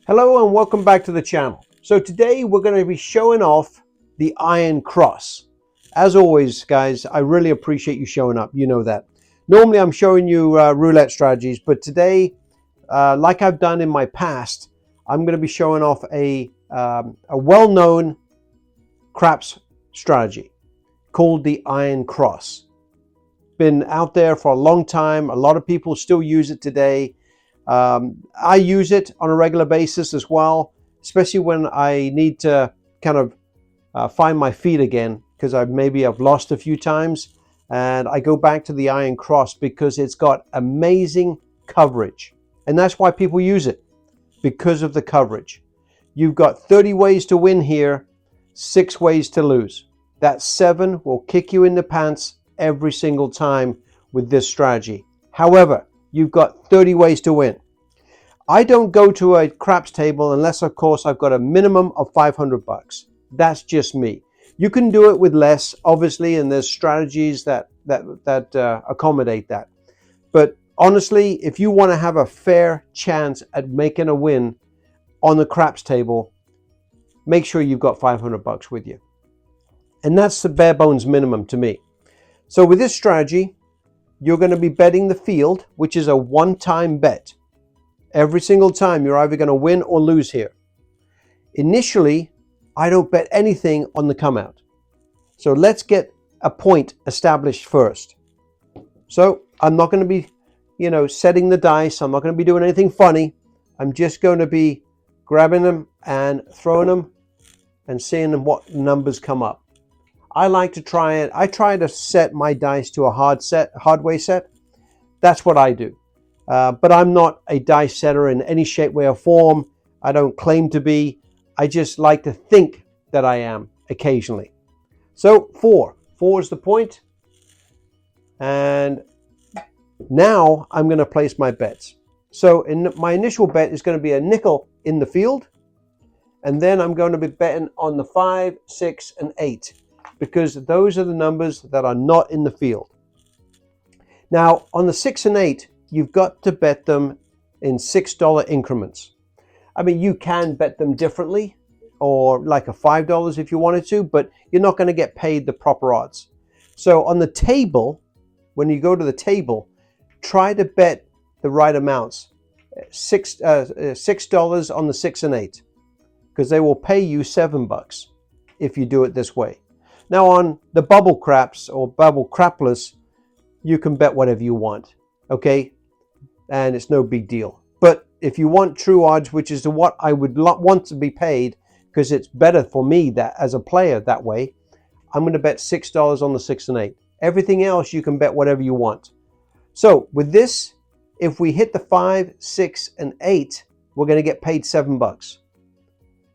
Hello and welcome back to the channel. So today we're going to be showing off the Iron Cross. As always, guys, I really appreciate you showing up. You know that. Normally I'm showing you roulette strategies, but today, like I've done in my past, I'm going to be showing off a well-known craps strategy called the Iron Cross. Been out there for a long time. A lot of people still use it today. I use it on a regular basis as well, especially when I need to kind of find my feet again, because I've lost a few times, and I go back to the Iron Cross because it's got amazing coverage, and that's why people use it, because of the coverage. You've got 30 ways to win here, 6 ways to lose. That 7 will kick you in the pants every single time with this strategy. However, you've got 30 ways to win. I don't go to a craps table unless, of course, I've got a minimum of 500 bucks. That's just me. You can do it with less, obviously, and there's strategies that accommodate that. But honestly, if you want to have a fair chance at making a win on the craps table, make sure you've got 500 bucks with you. And that's the bare bones minimum to me. So with this strategy, you're going to be betting the field, which is a one-time bet. Every single time you're either going to win or lose here. Initially, I don't bet anything on the come out. So let's get a point established first. So I'm not going to be, setting the dice. I'm not going to be doing anything funny. I'm just going to be grabbing them and throwing them and seeing what numbers come up. I like to try it. I try to set my dice to a hard way set. That's what I do. But I'm not a dice setter in any shape, way, or form. I don't claim to be. I just like to think that I am occasionally. So 4. 4 is the point. And now I'm going to place my bets. So my initial bet is going to be a nickel in the field. And then I'm going to be betting on the 5, 6, and 8. Because those are the numbers that are not in the field. Now, on the 6 and 8, you've got to bet them in $6 increments. I mean, you can bet them differently, or like a $5 if you wanted to, but you're not going to get paid the proper odds. So on the table, when you go to the table, try to bet the right amounts. $6 on the 6 and 8, because they will pay you $7 if you do it this way. Now on the bubble craps or bubble crapless, you can bet whatever you want, okay? And it's no big deal. But if you want true odds, which is what I would want to be paid, because it's better for me that as a player that way, I'm going to bet $6 on the 6 and 8. Everything else you can bet whatever you want. So with this, if we hit the 5, 6, and 8, we're going to get paid $7.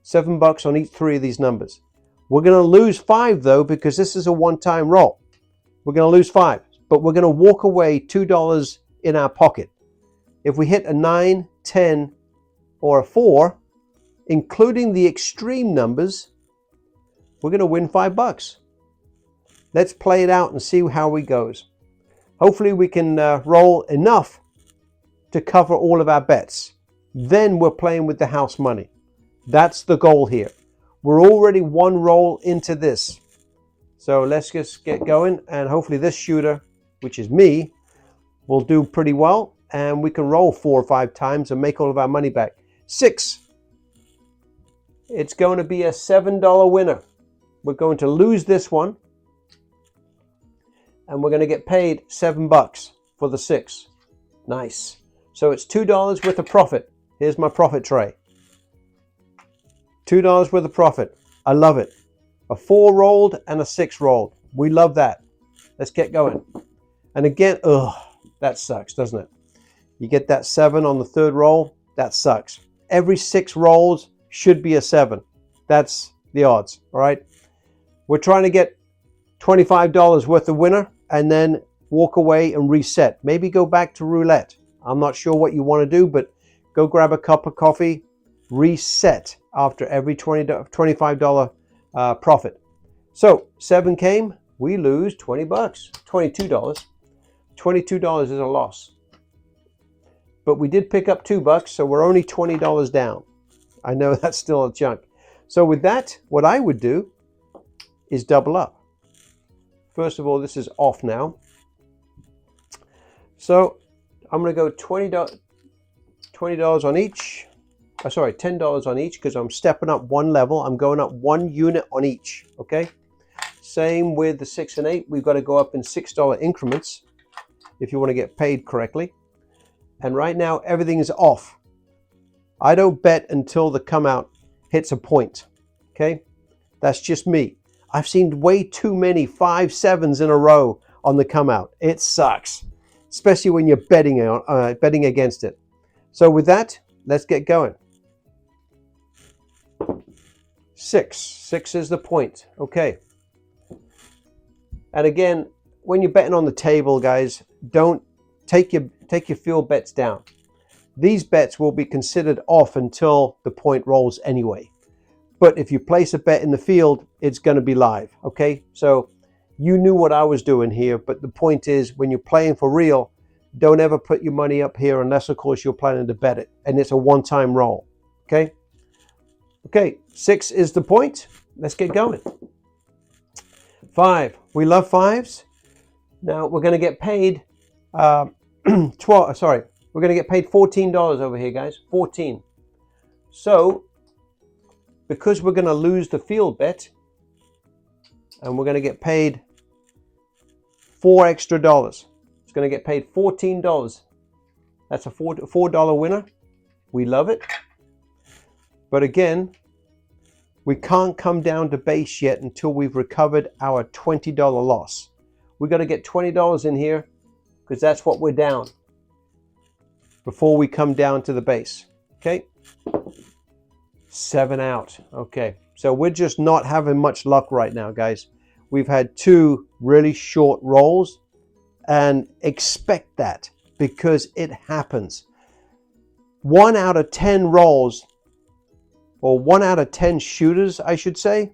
$7 on each 3 of these numbers. We're going to lose 5 though, because this is a one-time roll. We're going to lose 5, but we're going to walk away $2 in our pocket. If we hit a 9, 10, or a 4, including the extreme numbers, we're going to win $5. Let's play it out and see how it goes. Hopefully we can roll enough to cover all of our bets. Then we're playing with the house money. That's the goal here. We're already 1 roll into this. So let's just get going, and hopefully this shooter, which is me, will do pretty well, and we can roll 4 or 5 times and make all of our money back. 6. It's going to be a $7 winner. We're going to lose this one, and we're going to get paid $7 for the 6. Nice. So it's $2 worth of profit. Here's my profit tray. $2 worth of profit. I love it. A 4 rolled and a 6 rolled. We love that. Let's get going. And again, that sucks, doesn't it? You get that 7 on the 3rd roll. That sucks. Every 6 rolls should be a 7. That's the odds, all right? We're trying to get $25 worth of winner and then walk away and reset. Maybe go back to roulette. I'm not sure what you want to do, but go grab a cup of coffee, reset after every $25 profit. So 7 came, we lose $20, $22. $22 is a loss. But we did pick up $2, so we're only $20 down. I know that's still a chunk. So with that, what I would do is double up. First of all, this is off now. So I'm going to go $20 on each. Sorry, $10 on each, because I'm stepping up one level. I'm going up 1 unit on each, okay? Same with the 6 and 8. We've got to go up in $6 increments if you want to get paid correctly. And right now, everything is off. I don't bet until the come out hits a point, okay? That's just me. I've seen way too many 5 7s in a row on the come out. It sucks, especially when you're betting against it. So with that, let's get going. 6 is the point, okay. And again, when you're betting on the table, guys, don't take your field bets down. These bets will be considered off until the point rolls anyway. But if you place a bet in the field, it's going to be live, okay? So you knew what I was doing here, but the point is, when you're playing for real, don't ever put your money up here unless, of course, you're planning to bet it, and it's a one-time roll, okay? Okay, 6 is the point. Let's get going. 5. We love 5s. Now we're going to get paid we're going to get paid $14 over here, guys. 14. So because we're going to lose the field bet, and we're going to get paid $4 extra. It's going to get paid $14. That's a $4 winner. We love it. But again, we can't come down to base yet until we've recovered our $20 loss. We've got to get $20 in here, because that's what we're down, before we come down to the base. Okay, 7 out. Okay, so we're just not having much luck right now, guys. We've had 2 really short rolls, and expect that, because it happens. 1 out of 10 rolls, or 1 out of 10 shooters, I should say,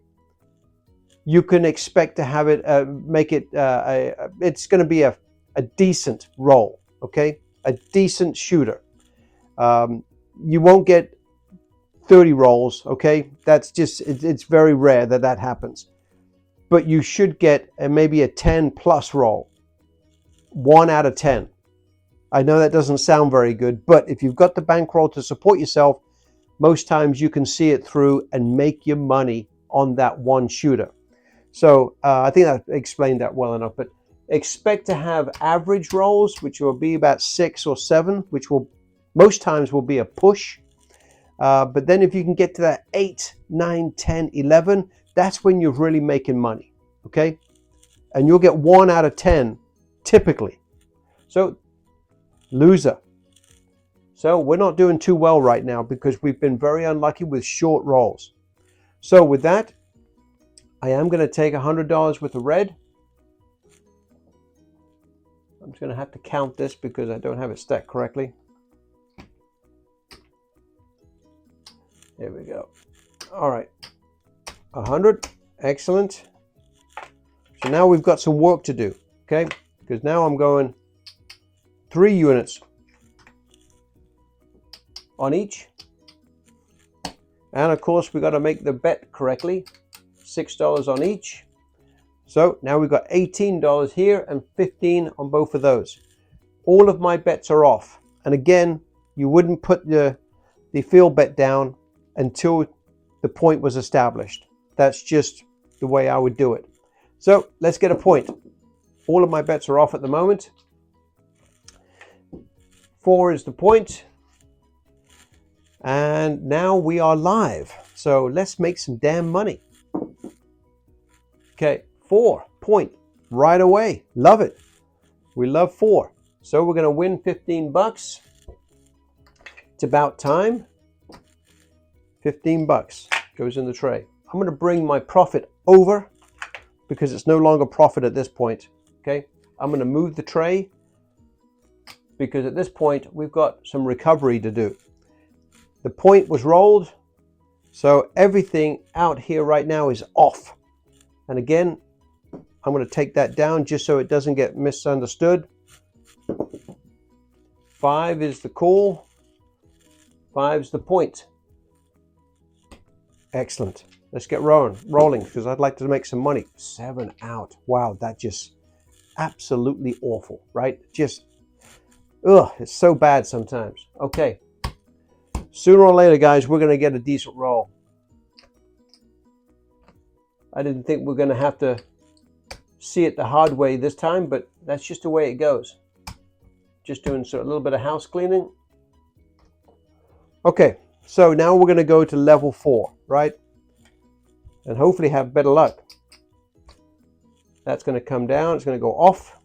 you can expect to have it it's going to be a decent roll, okay? A decent shooter. You won't get 30 rolls, okay? That's just, it's very rare that happens. But you should get maybe a 10 plus roll. 1 out of 10. I know that doesn't sound very good, but if you've got the bankroll to support yourself, most times you can see it through and make your money on that one shooter. So I think I explained that well enough, but expect to have average rolls, which will be about 6 or 7, which will most times will be a push. But then if you can get to that 8, 9, 10, 11, that's when you're really making money, okay? And you'll get 1 out of 10 typically. So loser. So we're not doing too well right now, because we've been very unlucky with short rolls. So with that, I am going to take $100 worth of red. I'm just going to have to count this because I don't have it stacked correctly. There we go. All right. 100. Excellent. So now we've got some work to do, okay? Because now I'm going 3 units on each. And of course, we got to make the bet correctly. $6 on each. So now we've got $18 here and 15 on both of those. All of my bets are off. And again, you wouldn't put the field bet down until the point was established. That's just the way I would do it. So let's get a point. All of my bets are off at the moment. 4 is the point. And now we are live. So let's make some damn money. Okay, 4 point right away. Love it. We love 4. So we're going to win 15 bucks. It's about time. 15 bucks goes in the tray. I'm going to bring my profit over because it's no longer profit at this point. Okay, I'm going to move the tray because at this point we've got some recovery to do. The point was rolled, so everything out here right now is off. And again, I'm going to take that down just so it doesn't get misunderstood. 5 is the call. 5's the point. Excellent. Let's get rolling because I'd like to make some money. 7 out. Wow, that just absolutely awful, right? Just, ugh, it's so bad sometimes. Okay. Sooner or later, guys, we're going to get a decent roll. I didn't think we're going to have to see it the hard way this time, but that's just the way it goes. Just doing a little bit of house cleaning. Okay, so now we're going to go to level 4, right? And hopefully have better luck. That's going to come down. It's going to go off.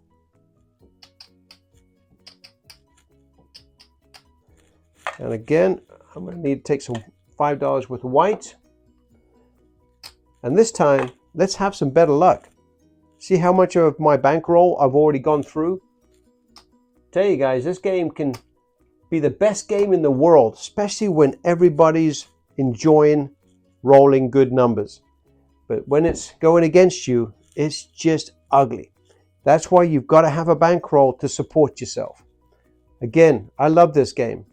And again, I'm going to need to take some $5 worth of white. And this time, let's have some better luck. See how much of my bankroll I've already gone through? Tell you guys, this game can be the best game in the world, especially when everybody's enjoying rolling good numbers. But when it's going against you, it's just ugly. That's why you've got to have a bankroll to support yourself. Again, I love this game,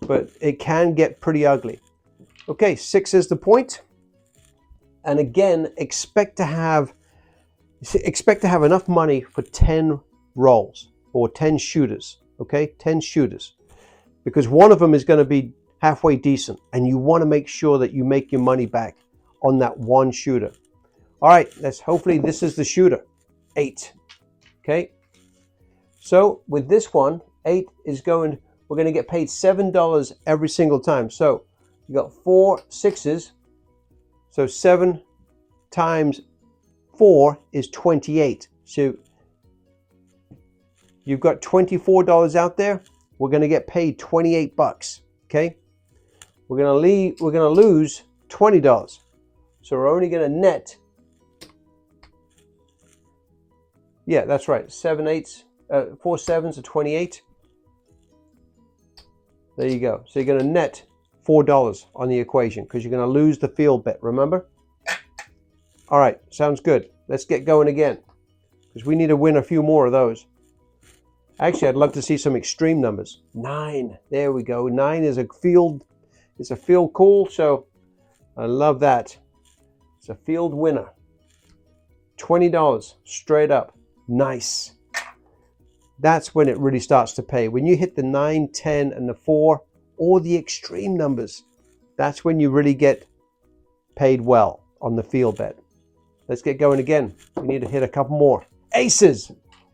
but it can get pretty ugly. Okay, 6 is the point. And again, expect to have enough money for 10 rolls or 10 shooters. Okay, 10 shooters. Because one of them is going to be halfway decent, and you want to make sure that you make your money back on that one shooter. All right, hopefully this is the shooter. 8. Okay. So with this one, 8 is we're going to get paid $7 every single time. So you got 4 6s. So 7 times 4 is 28. So you've got $24 out there. We're going to get paid 28 bucks. Okay. We're going to lose $20. So we're only going to net. Yeah, that's right. 4 7s are 28. There you go. So you're going to net $4 on the equation because you're going to lose the field bet, remember? All right, sounds good. Let's get going again because we need to win a few more of those. Actually, I'd love to see some extreme numbers. 9, there we go. 9 is a field call, so I love that. It's a field winner. $20 straight up. Nice. That's when it really starts to pay. When you hit the 9, 10, and the 4, or the extreme numbers, that's when you really get paid well on the field bet. Let's get going again. We need to hit a couple more. Aces.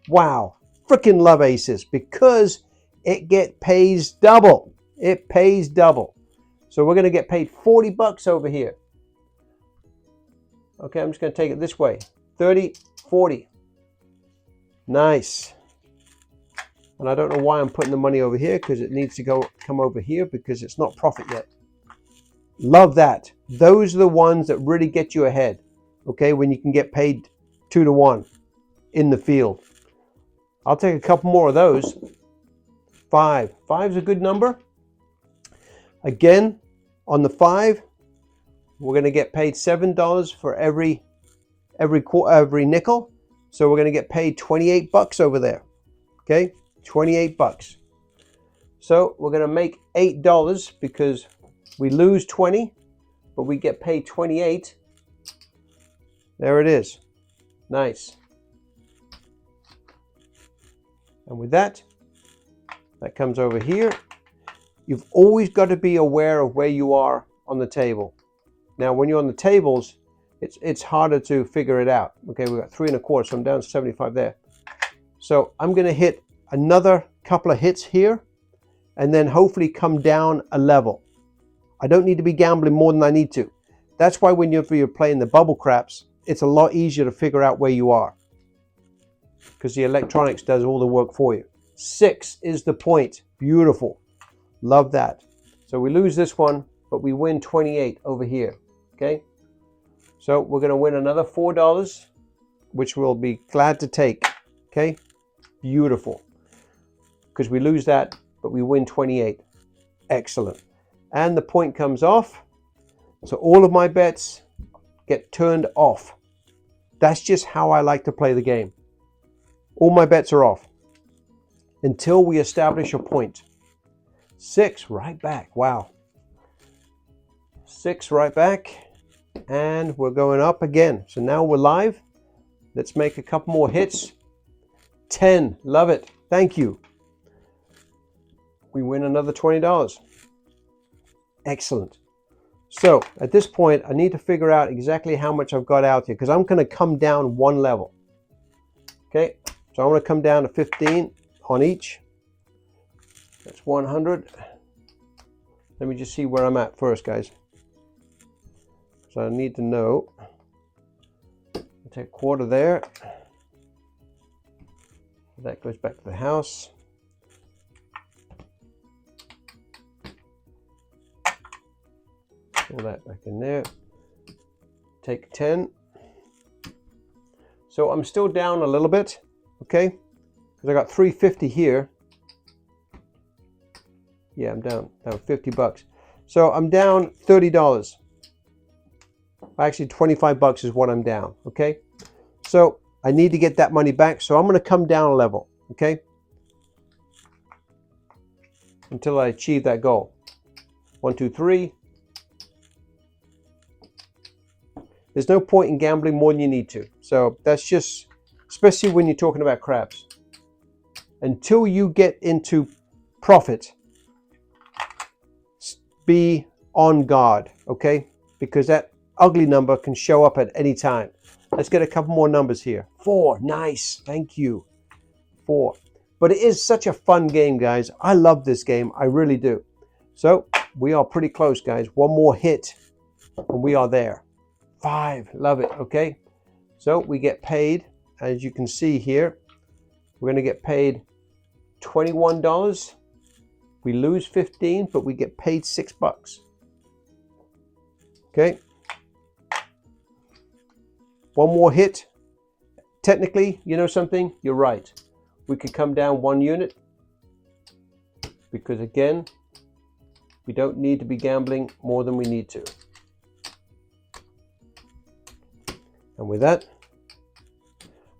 Wow. Freaking love aces because it pays double. It pays double. So we're going to get paid 40 bucks over here. Okay, I'm just going to take it this way. 30, 40. Nice. And I don't know why I'm putting the money over here because it needs to come over here because it's not profit yet. Love that. Those are the ones that really get you ahead. Okay, when you can get paid 2 to 1 in the field. I'll take a couple more of those. 5. 5 is a good number. Again, on the 5, we're going to get paid $7 for every nickel. So we're going to get paid 28 bucks over there. Okay, 28 bucks. So we're going to make $8 because we lose 20, but we get paid 28. There it is. Nice. And with that comes over here. You've always got to be aware of where you are on the table. Now, when you're on the tables, it's harder to figure it out. Okay, we've got 3 1/4, so I'm down to 75 there. So I'm going to hit another couple of hits here and then hopefully come down a level. I don't need to be gambling more than I need to. That's why when you're playing the bubble craps, it's a lot easier to figure out where you are because the electronics does all the work for you. 6 is the point. Beautiful. Love that. So we lose this one, but we win 28 over here. Okay. So we're going to win another $4, which we'll be glad to take. Okay. Beautiful. Because we lose that, but we win 28. Excellent. And the point comes off. So all of my bets get turned off. That's just how I like to play the game. All my bets are off until we establish a point. 6 right back. Wow. 6 right back. And we're going up again. So now we're live. Let's make a couple more hits. 10. Love it. Thank you. We win another $20. Excellent. So at this point, I need to figure out exactly how much I've got out here because I'm going to come down one level. Okay, so I'm going to come down to 15 on each. That's 100. Let me just see where I'm at first, guys. So I need to know. I'll take a quarter there. That goes back to the house. Pull that back in there. Take 10. So I'm still down a little bit, okay? Because I got 350 here. Yeah, I'm down 50 bucks. So I'm down $30. Actually, 25 bucks is what I'm down, okay? So I need to get that money back, so I'm going to come down a level, okay? Until I achieve that goal. 1, 2, 3. There's no point in gambling more than you need to. So that's just, especially when you're talking about craps. Until you get into profit, be on guard, okay? Because that ugly number can show up at any time. Let's get a couple more numbers here. 4, nice, thank you. 4. But it is such a fun game, guys. I love this game, I really do. So we are pretty close, guys. One more hit and we are there. 5, love it, okay? So we get paid, as you can see here, we're gonna get paid $21. We lose 15, but we get paid $6. Okay. One more hit. Technically, you know something? You're right. We could come down 1 unit because again, we don't need to be gambling more than we need to. And with that,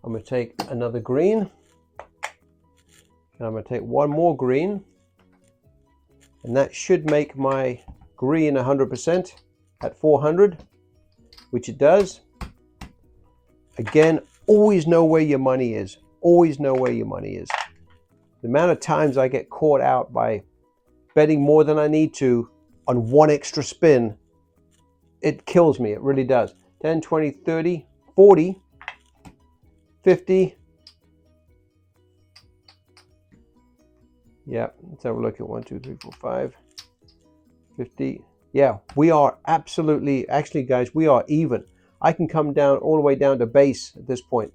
I'm going to take another green. And I'm going to take one more green. And that should make my green 100% at 400, which it does. Again, always know where your money is. Always know where your money is. The amount of times I get caught out by betting more than I need to on one extra spin, it kills me. It really does. 10, 20, 30, 40, 50. Yeah, let's have a look at 1, 2, 3, 4, 5, 50. Yeah, we are absolutely, actually guys, we are even. I can come down all the way down to base at this point.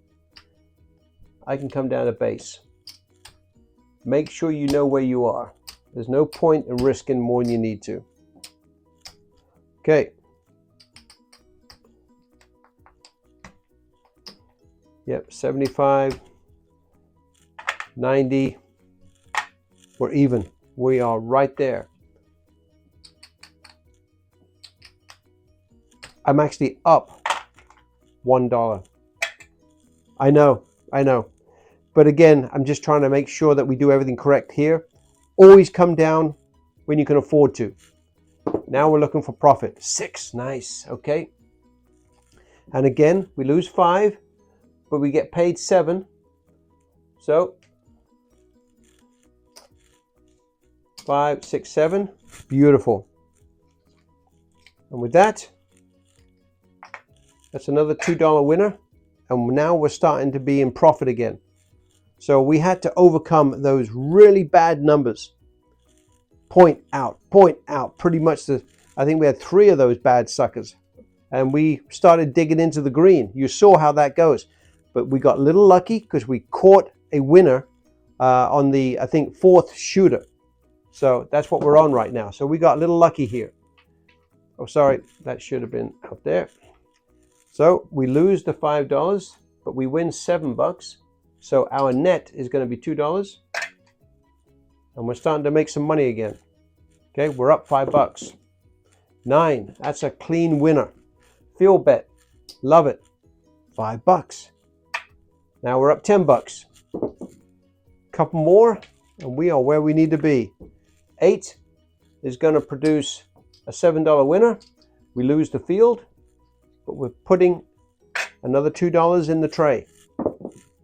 I can come down to base. Make sure you know where you are. There's no point in risking more than you need to. Okay. Yep, 75, 90. We're even. We are right there. I'm actually up $1. I know. But again, I'm just trying to make sure that we do everything correct here. Always come down when you can afford to. Now we're looking for profit. 6, nice, okay. And again, we lose 5, but we get paid 7. So 5, 6, 7, beautiful. And with that, that's another $2 winner. And now we're starting to be in profit again. So we had to overcome those really bad numbers. Point out, pretty much I think we had 3 of those bad suckers. And we started digging into the green. You saw how that goes. But we got a little lucky because we caught a winner on the, I think, 4th shooter. So that's what we're on right now. So we got a little lucky here. Oh, sorry, that should have been out there. So we lose the $5, but we win $7. So our net is going to be $2. And we're starting to make some money again. Okay, we're up $5. 9, that's a clean winner. Field bet, love it. $5. Now we're up $10. Couple more, and we are where we need to be. 8 is going to produce a $7 winner. We lose the field. but we're putting another $2 in the tray.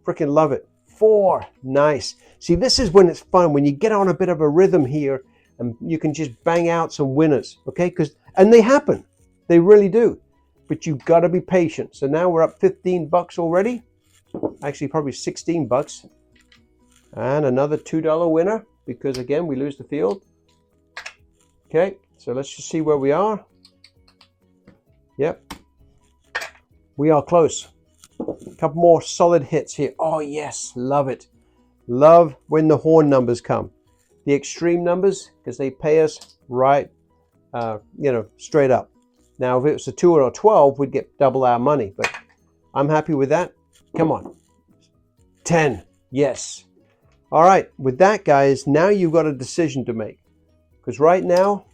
Freaking love it. 4, nice. See, this is when it's fun, when you get on a bit of a rhythm here and you can just bang out some winners, okay? And they happen, they really do, but you've got to be patient. So now we're up 15 bucks already, actually probably 16 bucks, and another $2 winner, because again, we lose the field. Okay, so let's just see where we are. Yep, we are close. A couple more solid hits here. Oh yes, love it. Love when the horn numbers come. The extreme numbers, because they pay us right, straight up. Now, if it was a 2 or a 12, we'd get double our money, but I'm happy with that. Come on. 10, yes. All right, with that, guys, now you've got a decision to make, because right now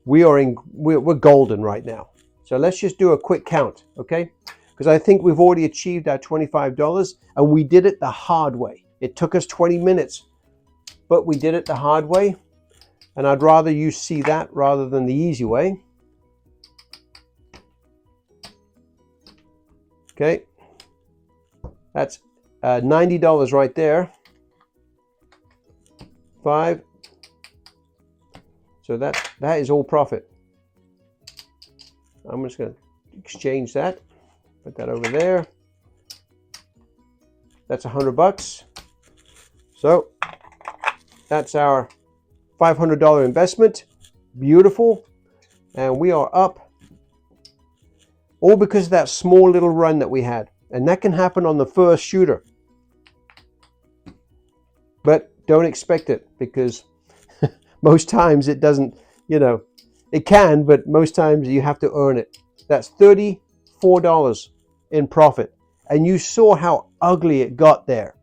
we're golden right now. So let's just do a quick count, okay? Because I think we've already achieved our $25, and we did it the hard way. It took us 20 minutes, but we did it the hard way, and I'd rather you see that rather than the easy way. Okay, that's $90 right there. 5. So that is all profit. I'm just going to exchange that. Put that over there. That's $100. So that's our $500 investment. Beautiful. And we are up. All because of that small little run that we had. And that can happen on the first shooter. But don't expect it, because most times it doesn't, it can, but most times you have to earn it. That's $34 in profit. And you saw how ugly it got there.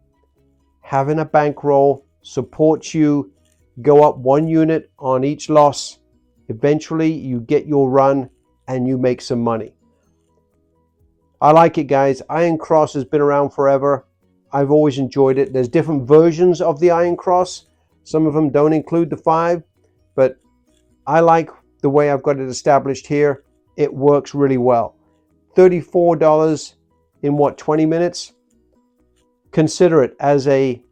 Having a bankroll supports you. Go up 1 unit on each loss. Eventually you get your run and you make some money. I like it, guys. Iron Cross has been around forever. I've always enjoyed it. There's different versions of the Iron Cross. Some of them don't include the 5, but I like the way I've got it established here. It works really well. $34 in what, 20 minutes? Consider it as a,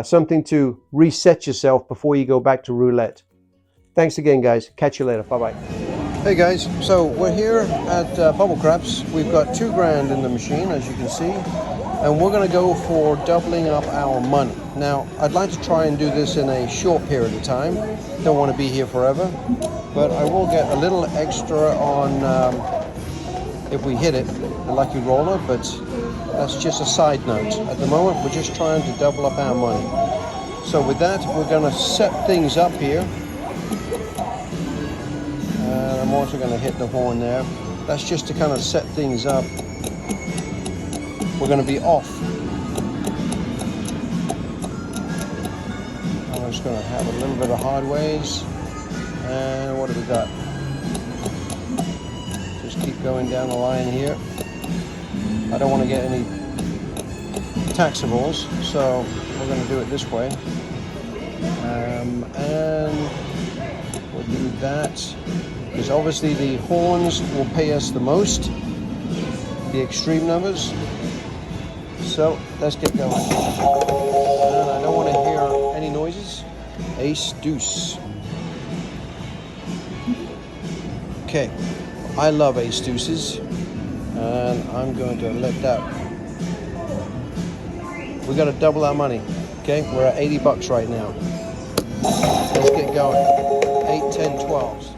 something to reset yourself before you go back to roulette. Thanks again, guys. Catch you later. Bye-bye. Hey guys, so we're here at Bubble Craps. We've got $2 grand in the machine, as you can see, and we're going to go for doubling up our money. Now, I'd like to try and do this in a short period of time. Don't want to be here forever, but I will get a little extra on if we hit it, a lucky roller, but that's just a side note. At the moment, we're just trying to double up our money. So with that, we're going to set things up here. I'm also going to hit the horn there. That's just to kind of set things up. We're going to be off. I'm just going to have a little bit of hard ways. And what have we got? Just keep going down the line here. I don't want to get any taxables, so we're going to do it this way. And we'll do that. Because obviously the horns will pay us the most, the extreme numbers. So let's get going. And I don't want to hear any noises. Ace, deuce. Okay, I love ace deuces, and I'm going to let that. We got to double our money. Okay, we're at 80 bucks right now. Let's get going. 8, 10, 12s.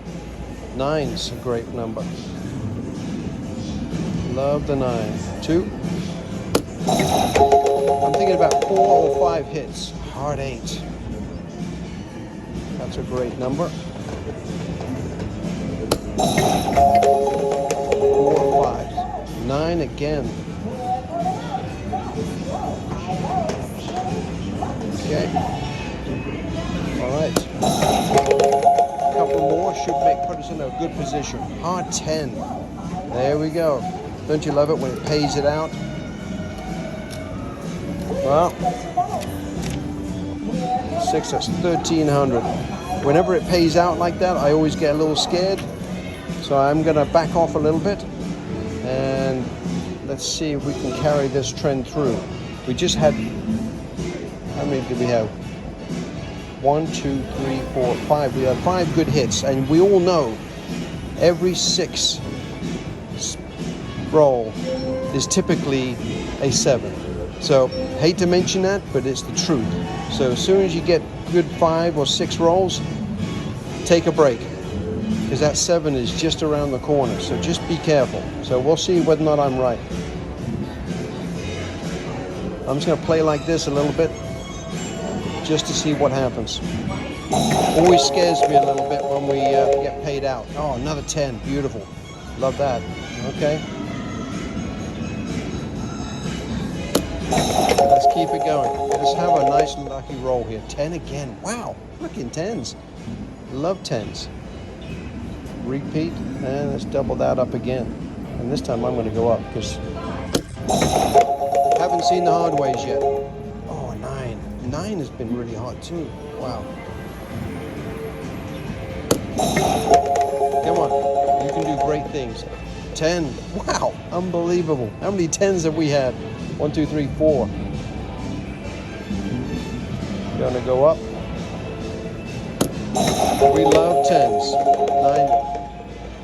9's a great number. Love the 9. 2. I'm thinking about 4 or 5 hits. Hard 8. That's a great number. 4 or 5. 9 again. Okay. All right. Couple more should put us in a good position. Hard 10. There we go. Don't you love it when it pays it out? Well, 6, that's 1,300. Whenever it pays out like that, I always get a little scared. So I'm going to back off a little bit, and let's see if we can carry this trend through. We just had, how many did we have? 1, 2, 3, 4, 5. We had 5 good hits, and we all know every 6 roll is typically a 7. So hate to mention that, but it's the truth. So as soon as you get good 5 or 6 rolls, take a break, because that 7 is just around the corner. So just be careful. So we'll see whether or not I'm right. I'm just going to play like this a little bit, just to see what happens. Always scares me a little bit when we get paid out. Oh, another 10. Beautiful. Love that. Okay. Let's keep it going. Let's have a nice lucky roll here. 10 again. Wow. Looking 10s. Love 10s. Repeat. And let's double that up again. And this time I'm going to go up, because I haven't seen the hard ways yet. Oh, 9. 9 has been really hot too. Wow. Come on. You can do great things. 10. Wow. Unbelievable. How many 10s have we had? 1, 2, 3, 4. Gonna go up. We love 10s.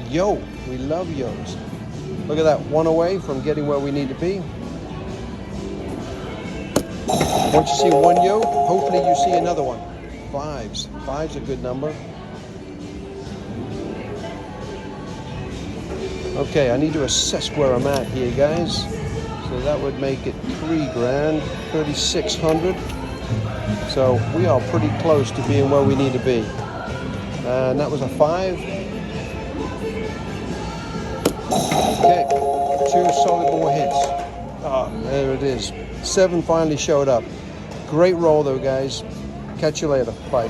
9. Yo. We love yos. Look at that. 1 away from getting where we need to be. Once you see 1 yo, hopefully you see another one. 5s. 5's a good number. Okay, I need to assess where I'm at here, guys. So that would make it $3,000, 3,600. So we are pretty close to being where we need to be. And that was a 5. Okay, 2 solid more hits. Ah, there it is. 7 finally showed up. Great roll though, guys. Catch you later. Bye.